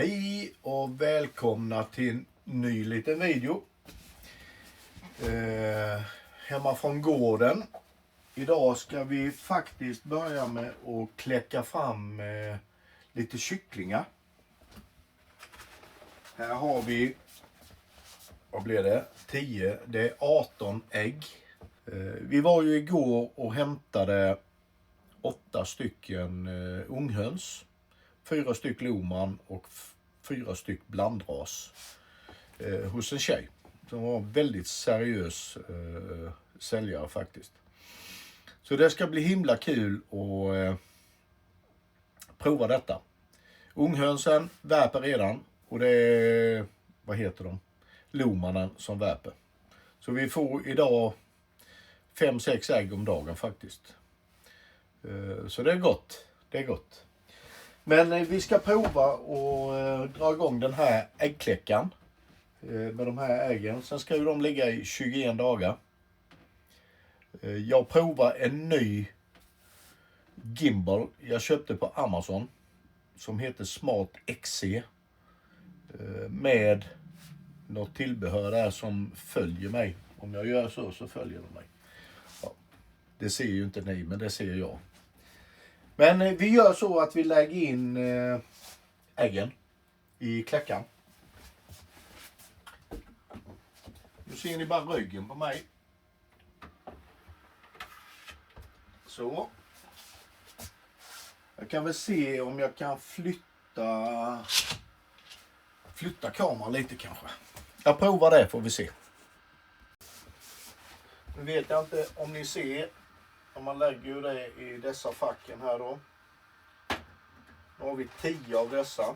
Hej och välkomna till en ny liten video. Hemma från gården. Idag ska vi faktiskt börja med att kläcka fram lite kycklingar. Här har vi, vad blir det? 10, det är 18 ägg. Vi var ju igår och hämtade 8 stycken unghöns. 4 stycken Lohmann och 4 stycken blandras hos en tjej. Som var en väldigt seriös säljare faktiskt. Så det ska bli himla kul att prova detta. Unghönsen värper redan och det är, vad heter de? Lohmannen som värper. Så vi får idag 5-6 ägg om dagen faktiskt. Så det är gott. Det är gott. Men vi ska prova och dra igång den här äggkläckaren med de här äggen. Sen ska ju de ligga i 21 dagar. Jag provar en ny gimbal jag köpte på Amazon som heter Smart XC med något tillbehör där som följer mig. Om jag gör så följer de mig. Ja, det ser ju inte ni, men det ser jag. Men vi gör så att vi lägger in äggen i kläckaren. Nu ser ni bara ryggen på mig. Så. Jag kan väl se om jag kan flytta kameran lite kanske. Jag provar det får vi se. Nu vet jag inte om ni ser. Om man lägger ju det i dessa facken här då. Nu har vi 10 av dessa.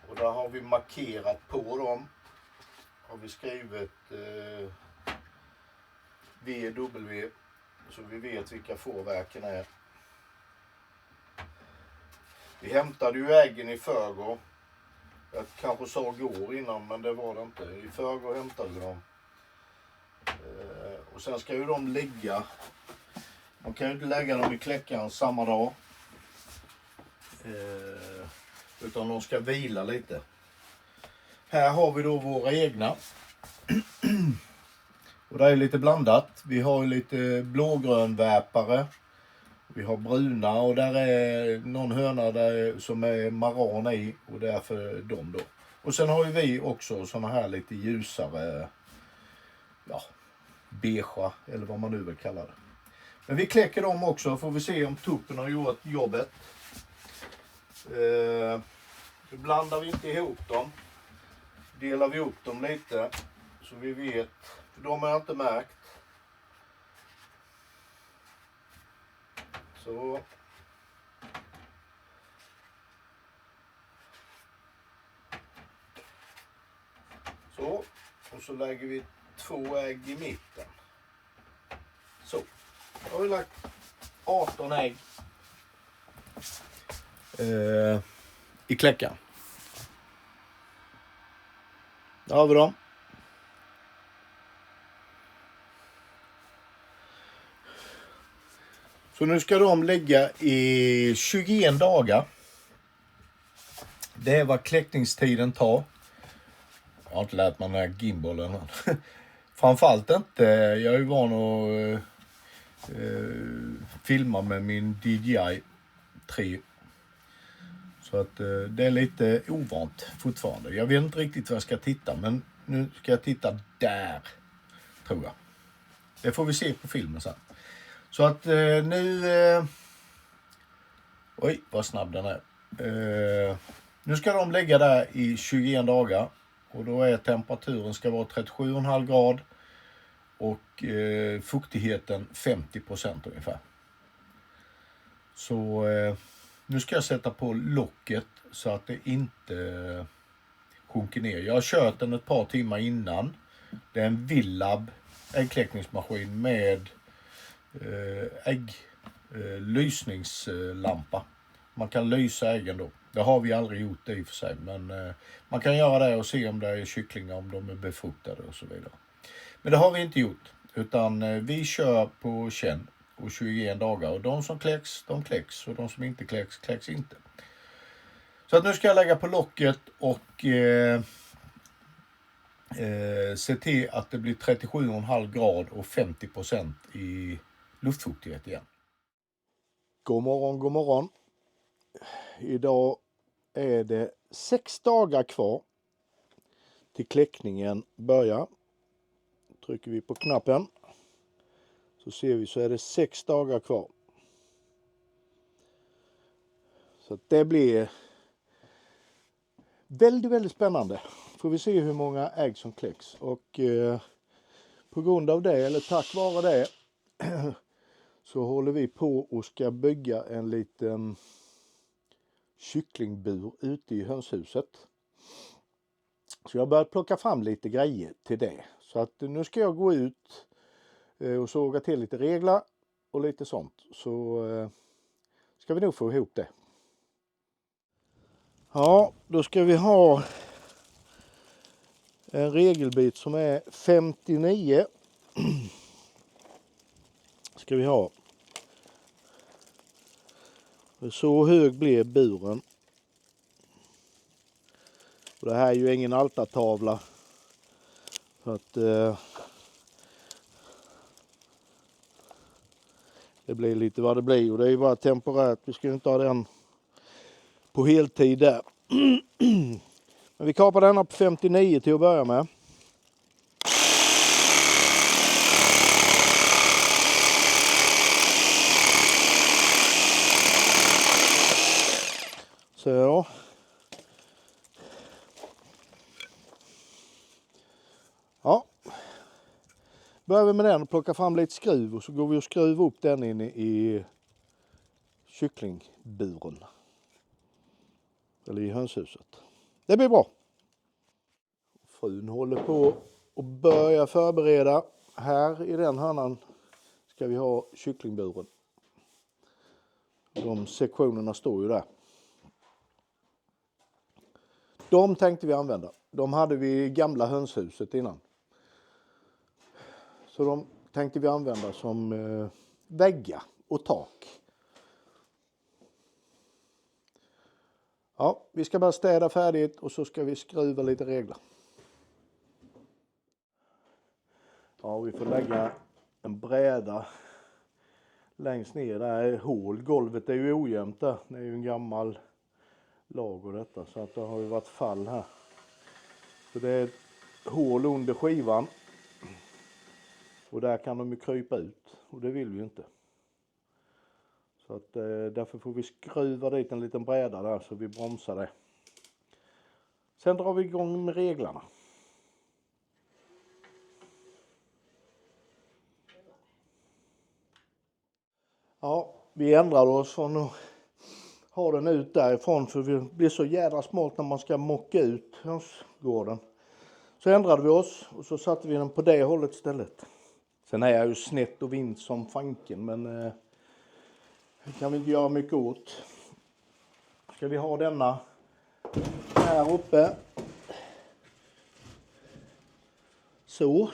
Och där har vi markerat på dem. Har vi skrivit VW. Så vi vet vilka fårverken är. Vi hämtade ju äggen i förrgår. Jag kanske sa går innan, men det var det inte. I förrgår hämtade vi dem. Och sen ska ju de ligga. Man kan ju inte lägga dem i kläckaren samma dag. Utan de ska vila lite. Här har vi då våra egna. Och det är lite blandat. Vi har ju lite blågrönvärpare. Vi har bruna och där är någon höna där som är maran i och därför de då. Och sen har ju vi också såna här lite ljusare, ja, beigea eller vad man nu vill kalla det. Men vi kläcker dem också, får vi se om tuppen har gjort jobbet. Nu blandar vi inte ihop dem. Delar vi upp dem lite så vi vet, för de har jag inte märkt. Så. Så. Och så lägger vi 2 ägg i mitten. Så. Då har vi lagt 18 ägg i kläckaren. Där har vi dem. Så nu ska de ligga i 21 dagar. Det är vad kläckningstiden tar. Jag har inte lärt mig den här gimbalen. Framförallt inte. Jag är ju van att filma med min DJI 3. Så att det är lite ovant fortfarande. Jag vet inte riktigt vad jag ska titta. Men nu ska jag titta där. Tror jag. Det får vi se på filmen sen. Så att nu... oj, vad snabb den är. Nu ska de ligga där i 21 dagar. Och då är temperaturen ska vara 37,5 grad. Och fuktigheten 50% ungefär. Så nu ska jag sätta på locket så att det inte sjunker ner. Jag har kört den ett par timmar innan. Det är en Villab äggkläckningsmaskin med lysningslampa. Man kan lysa äggen då. Det har vi aldrig gjort det i och för sig. Men man kan göra det och se om det är kycklingar, om de är befruktade och så vidare. Men det har vi inte gjort. Utan vi kör på känn. och 21 dagar. Och de som kläcks, de kläcks. Och de som inte kläcks, kläcks inte. Så att nu ska jag lägga på locket och se till att det blir 37,5 grad och 50% i luftfuktighet igen. God morgon, god morgon. Idag är det 6 dagar kvar till kläckningen börjar. Trycker vi på knappen så ser vi så är det 6 dagar kvar. Så att det blir väldigt spännande. Får vi se hur många ägg som kläcks. Och på grund av det, eller tack vare det, så håller vi på och ska bygga en liten kycklingbur ute i hönshuset. Så jag har börjat plocka fram lite grejer till det. Så att nu ska jag gå ut och såga till lite reglar och lite sånt. Så ska vi nog få ihop det. Ja, då ska vi ha en regelbit som är 59. Ska vi ha. Så hög blir buren. Och det här är ju ingen altartavla. Så att det blir lite vad det blir. Och det är ju bara temporärt. Vi ska ju inte ha den på heltid där. Men vi kapar denna på 59 till att börja med. Så. Ja. Börjar vi med den och plocka fram lite skruv och så går vi och skruvar upp den in i kycklingburen. Eller i hönshuset. Det blir bra. Frun håller på och börjar förbereda. Här i den hörnan ska vi ha kycklingburen. De sektionerna står ju där. De tänkte vi använda. De hade vi i gamla hönshuset innan. Så de tänkte vi använda som väggar och tak. Ja, vi ska bara städa färdigt och så ska vi skruva lite regler. Ja, vi får lägga en bräda längst ner. Där är hål. Golvet är ju ojämnt där. Det är ju en gammal lag och detta. Så att det har ju varit fall här. Så det är ett hål under skivan. Och där kan de ju krypa ut. Och det vill vi ju inte. Så att därför får vi skruva dit en liten bräda där så vi bromsar det. Sen drar vi igång med reglarna. Ja, vi ändrade oss från att ha den ut därifrån för det blir så jävla smalt när man ska mocka ut hönsgården. Så ändrade vi oss och så satte vi den på det hållet istället. Sen är jag ju snett och vind som fanken men det kan vi inte göra mycket åt. Ska vi ha denna här uppe. Så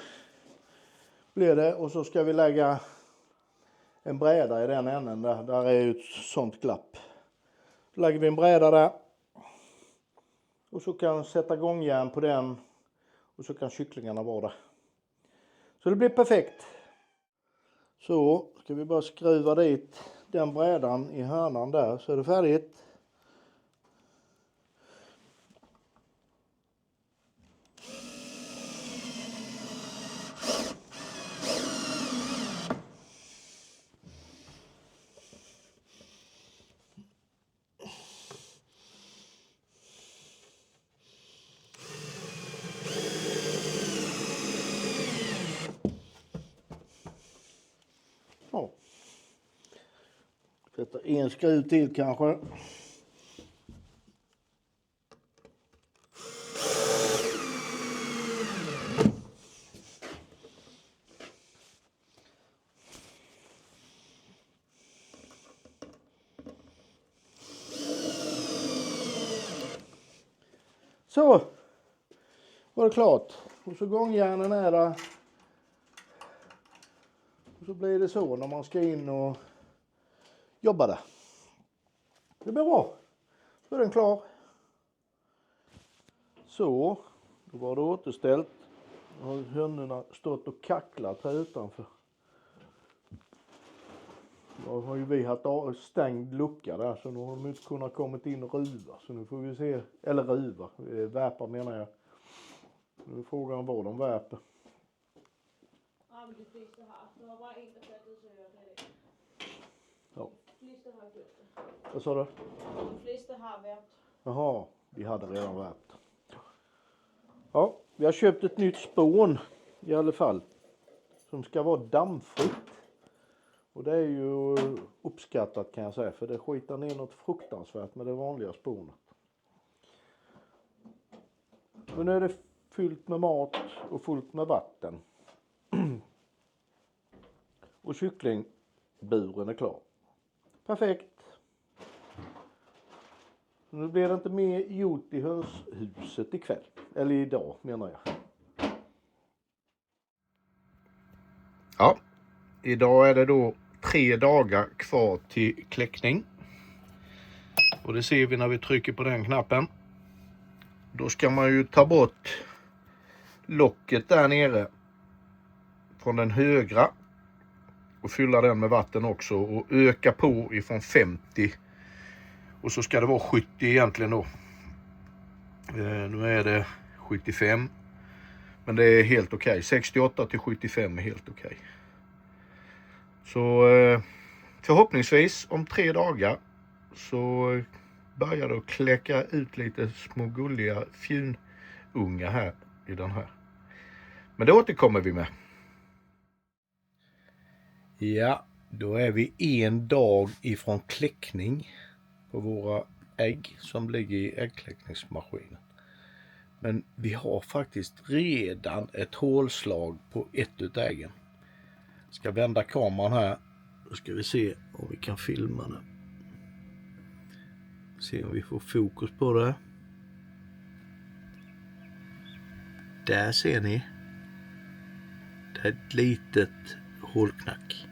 blir det och så ska vi lägga en bräda i den änden där. Där är ju ett sånt glapp. Så lägger vi en bräda där. Och så kan vi sätta gångjärn på den. Och så kan kycklingarna vara där. Så det blir perfekt. Så ska vi bara skruva dit den brädan i hörnan där så är det färdigt. Ja. Sätta en skruv till kanske. Så var det klart. Och så gångjärnen är där. Så blir det så när man ska in och jobba där. Det blir bra. Så är den klar. Så, då var det återställt. Nu har hönorna stått och kacklat här utanför. Då har ju vi haft stängd lucka där, så nu har de inte kunnat kommit in och ruva. Så nu får vi se, eller ruva, värpa menar jag. Nu är frågan vad de värper. Ja, men de flesta har. Det var bara en, der fattede, så det er det. Ja. De flesta har gjort det. Vad sa du? De flesta har värpt. Jaha, vi hade redan värpt. Ja, vi har köpt ett nytt spån i alla fall. Som ska vara dammfritt. Och det är ju uppskattat kan jag säga, för det skitar ner något fruktansvärt med det vanliga spånet. Men nu är det fyllt med mat och fullt med vatten. Och kycklingburen är klar. Perfekt. Nu blir det inte mer gjort i hönshuset ikväll. Eller idag menar jag. Ja, idag är det då 3 dagar kvar till kläckning. Och det ser vi när vi trycker på den knappen. Då ska man ju ta bort locket där nere från den högra och fylla den med vatten också och öka på ifrån 50 och så ska det vara 70 egentligen då. Nu är det 75, men det är helt okej. 68 till 75 är helt okej. Så förhoppningsvis om 3 dagar så börjar det att kläcka ut lite små gulliga fjunungar här i den här. Men det återkommer vi med. Ja, då är vi 1 dag ifrån kläckning på våra ägg som ligger i äggkläckningsmaskinen. Men vi har faktiskt redan ett hålslag på ett utav äggen. Ska vända kameran här. Då ska vi se om vi kan filma det. Se om vi får fokus på det. Där ser ni. Det är ett litet hålknack.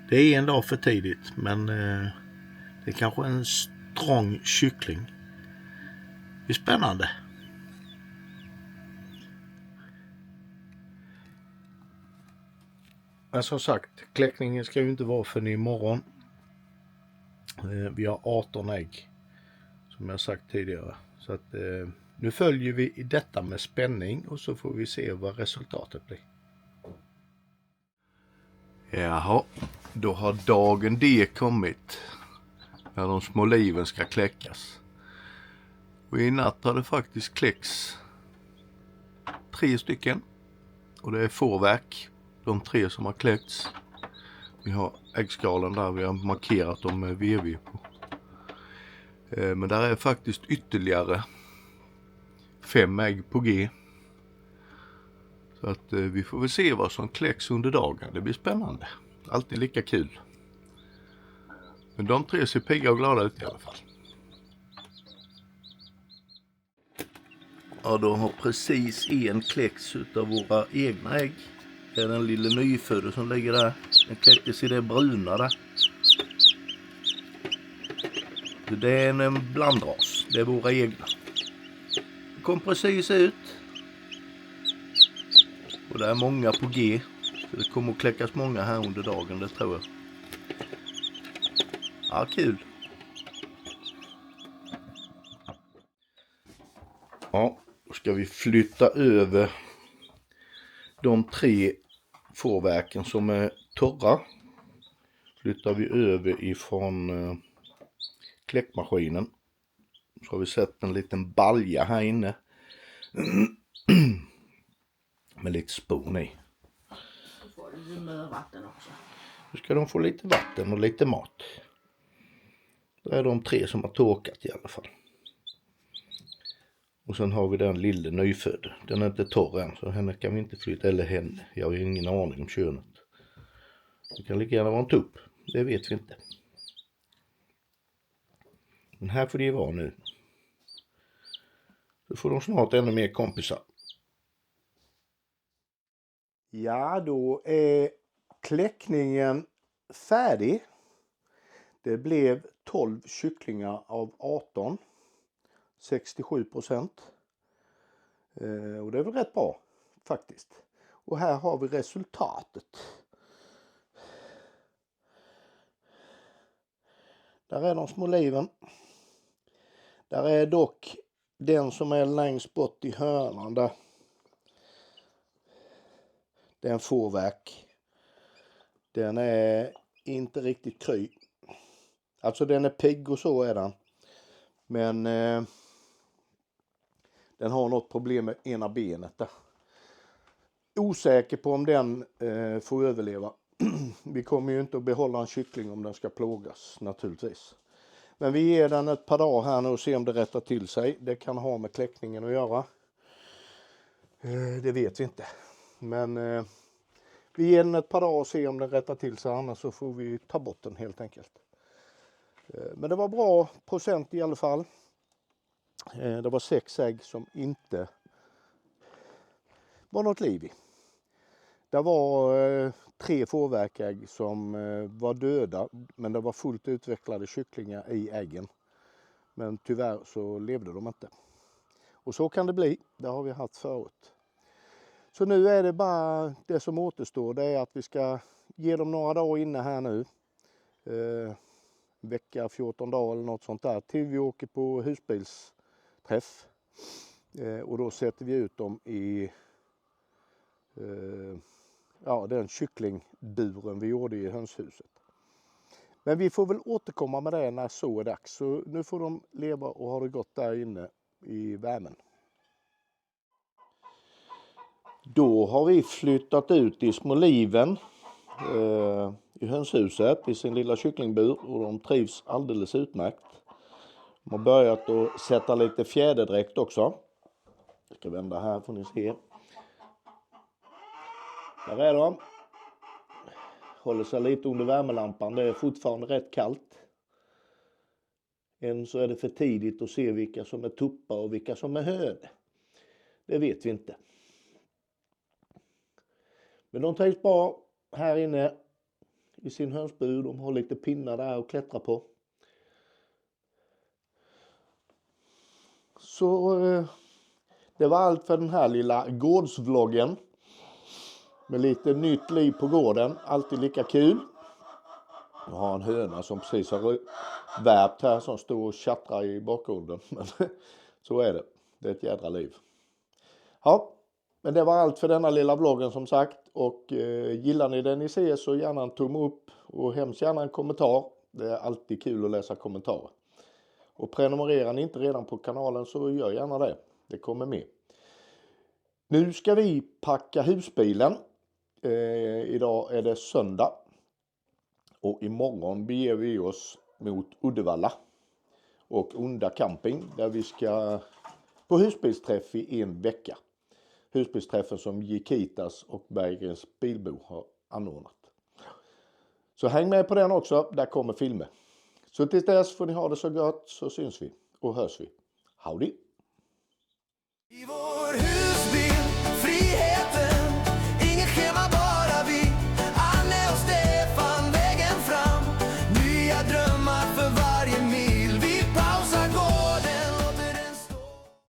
Det är 1 dag för tidigt, men det är kanske en strong kyckling. Det är spännande. Men som sagt, kläckningen ska ju inte vara för imorgon. Vi har 18 ägg, som jag sagt tidigare. Så att nu följer vi detta med spänning och så får vi se vad resultatet blir. Jaha, då har dagen D kommit. När de små liven ska kläckas. Och i natt har det faktiskt kläcks 3 stycken. Och det är fårverk, de 3 som har kläckts. Vi har äggskalen där vi har markerat dem med VV på. Men där är faktiskt ytterligare 5 ägg på G. Så att vi får väl se vad som kläcks under dagen. Det blir spännande. Alltid lika kul. Men de 3 ser pigga och glada ut i alla fall. Ja, då har precis 1 kläcks utav våra egna ägg. Det är den lilla nyfödda som ligger där. Den kläcktes i det bruna där. Så det är en blandras. Det är våra egna. Det kom precis ut. Och det är många på G. Så det kommer att kläckas många här under dagen, det tror jag. Ja, kul. Ja, då ska vi flytta över de 3 fårverken som är torra. Flyttar vi över ifrån kläckmaskinen. Så har vi sett en liten balja här inne. Med lite spon i. Så får du lite med vatten också. Nu ska de få lite vatten och lite mat. Det är de 3 som har torkat i alla fall. Och sen har vi den lilla nyfödda. Den är inte torr än, så henne kan vi inte flytta. Eller henne, jag har ingen aning om könet. Det kan lika gärna vara en tupp. Det vet vi inte. Men här får det vara nu. Så får de snart ännu mer kompisar. Ja, då är kläckningen färdig. Det blev 12 kycklingar av 18. 67%. Och det är väl rätt bra faktiskt. Och här har vi resultatet. Där är de små liven. Där är dock den som är längst bort i hörnan där. Det är en fårverk. Den är inte riktigt kry. Alltså den är pigg och så är den. Men den har något problem med ena benet där. Osäker på om den får överleva. Vi kommer ju inte att behålla en kyckling om den ska plågas naturligtvis. Men vi ger den ett par dagar här nu och ser om det rättar till sig. Det kan ha med kläckningen att göra. Det vet vi inte. Men vi ger den ett par dagar och ser om den rättar till sig. Annars så får vi ta bort den helt enkelt. Men det var bra procent i alla fall. Det var 6 ägg som inte var något liv i. Det var 3 fårverkägg som var döda, men det var fullt utvecklade kycklingar i äggen. Men tyvärr så levde de inte. Och så kan det bli, det har vi haft förut. Så nu är det bara det som återstår, det är att vi ska ge dem några dagar inne här nu. Vecka 14 dagar eller något sånt där, till vi åker på husbilsträff. Och då sätter vi ut dem i den kycklingburen vi gjorde i hönshuset. Men vi får väl återkomma med det när så är dags. Så nu får de leva och ha det gott där inne i värmen. Då har vi flyttat ut i små liven i hönshuset i sin lilla kycklingbur och de trivs alldeles utmärkt. De har börjat att sätta lite fjäderdräkt också. Jag ska vända här får ni se. Där är de. Håller sig lite under värmelampan. Det är fortfarande rätt kallt. Än så är det för tidigt att se vilka som är tuppar och vilka som är hön. Det vet vi inte. Men de trivs bra här inne i sin hönsbur. De har lite pinnar där att klättra på. Så det var allt för den här lilla gårdsvloggen. Med lite nytt liv på gården. Alltid lika kul. Jag har en höna som precis har värpt här som står och tjattrar i bakgrunden. Men så är det. Det är ett jädra liv. Ja, men det var allt för denna lilla vloggen som sagt. Och gillar ni det ni ser så gärna en tumme upp och hemskt gärna en kommentar. Det är alltid kul att läsa kommentarer. Och prenumererar ni inte redan på kanalen så gör gärna det. Det kommer med. Nu ska vi packa husbilen. Idag är det söndag. Och imorgon beger vi oss mot Uddevalla. Och Onda camping där vi ska på husbilsträff i en vecka. Husbilsträffen som Gikitas och Berggrens Bilbo har anordnat. Så häng med på den också, där kommer filmer. Så tills dess får ni ha det så gott så syns vi och hörs vi. Howdy!